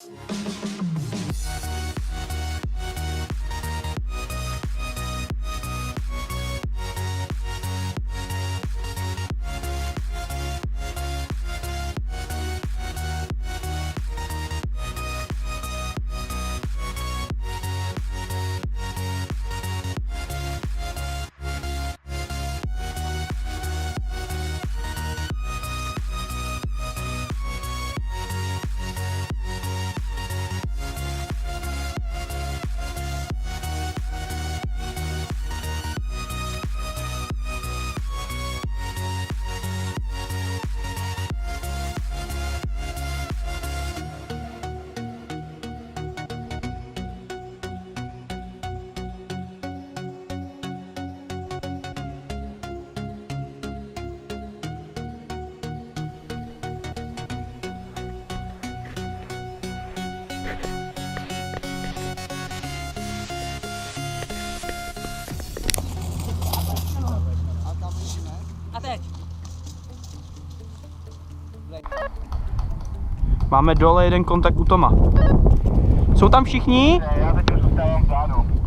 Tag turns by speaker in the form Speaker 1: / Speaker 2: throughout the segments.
Speaker 1: A teď.
Speaker 2: Máme dole jeden kontakt u Toma. Jsou tam všichni?
Speaker 3: Ne, já teď už zůstávám vzadu.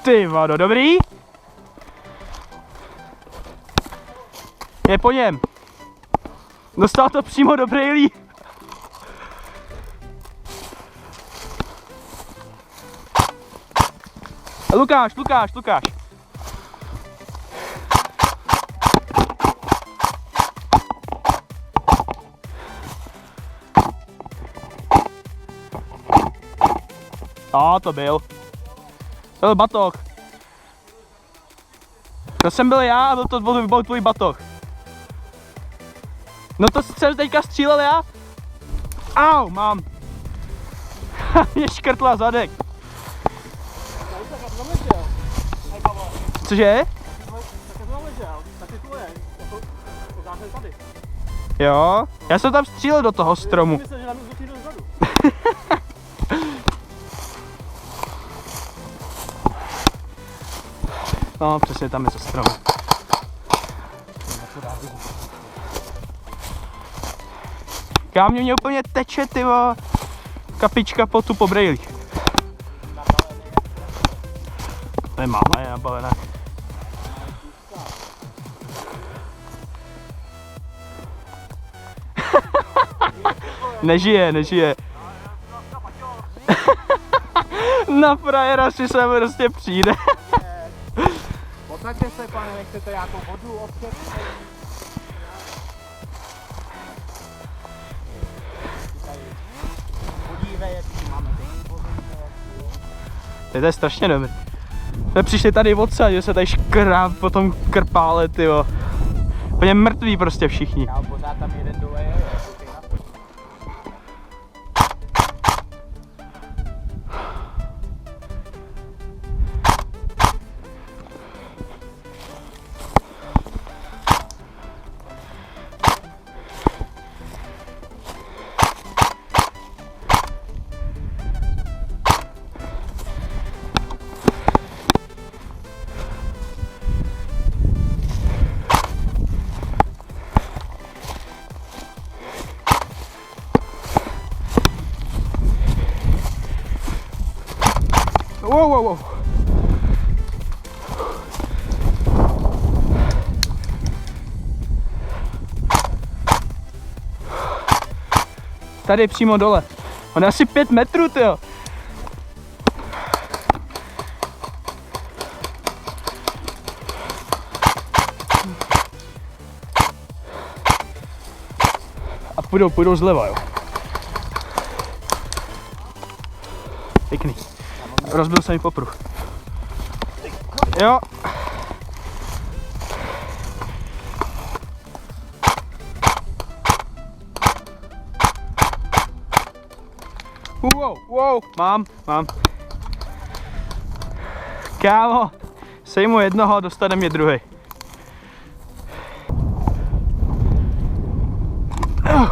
Speaker 2: Ty vado, dobrý? Je po něm. Dostal to přímo do brejlí. Lukáš. To byl. To byl batoh. To jsem byl já a byl tvůj batoh. No to jsem teďka střílel já. Au, mám. Mě škrtla zadek. Cože? Jo, já jsem tam střílel do toho stromu. No, přesně tam je za strom. Kámě mě úplně teče, tyvo. Kapička potu po brejlích. To je máma, je nabalená. Nežije. Na frajera si se prostě přijde.
Speaker 3: Posaďte se, pane, nechcete nějakou vodu odtět? Podívej, jaký máme teď pozice.
Speaker 2: To je strašně dobrý. My přišli tady odsaď, že se tady škráp po tom krpále, tyjo. Úplně mrtví prostě všichni.
Speaker 3: Já pořád tam jeden dole je.
Speaker 2: Wow. Tady přímo dole. On je asi 5 metrů, tyjo. půjdou zleva, jo. Pěkný. Rozbil se mi popruh. Jo. Wow, mám. Kámo, sejmu jednoho, dostane mě druhý.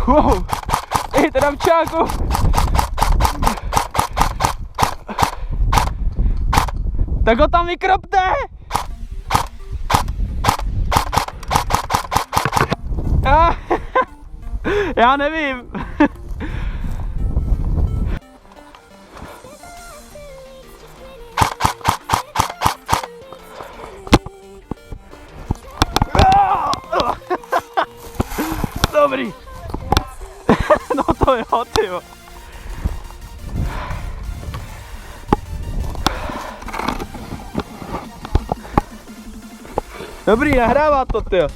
Speaker 2: Wow, teda v čáku. Tak ho tam vykropte! Já nevím. Dobrý. No to jo, tyjo. Dobrý, nahrává to, tyjo.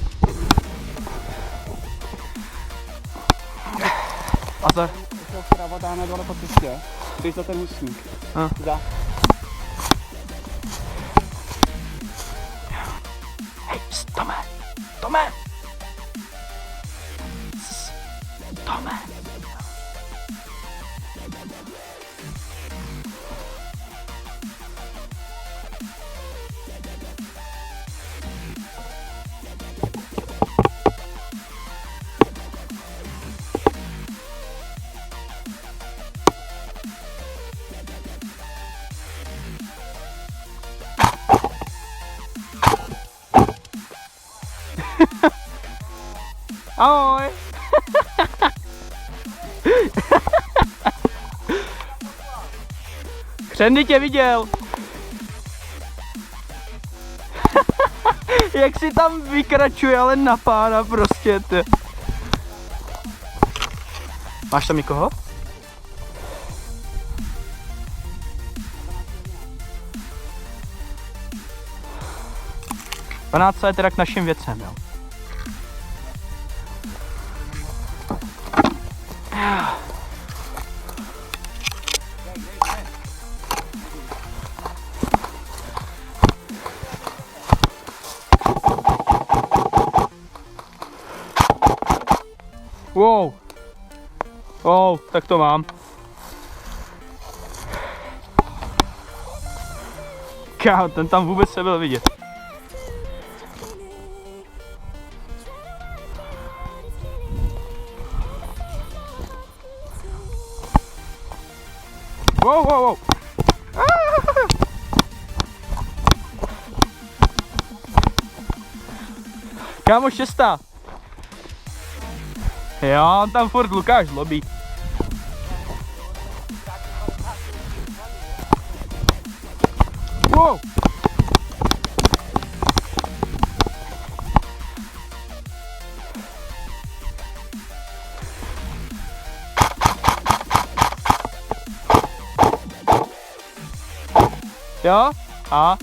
Speaker 2: Azar.
Speaker 3: To vpravo dáme dole po cestě. Když za ten husník. Za.
Speaker 2: Hej, Tome! Tome! Tome! Ahoj! Křendy tě viděl! Jak si tam vykračuje, ale na pána prostě, ty. Máš tam někoho? Panáca je teda k našim věcem, jo. Wow, tak to mám. Kámo, ten tam vůbec nebyl vidět. Wow. Kámo, 6. Jo, on tam furt Lukáš zlobí. Wow. Jo? A?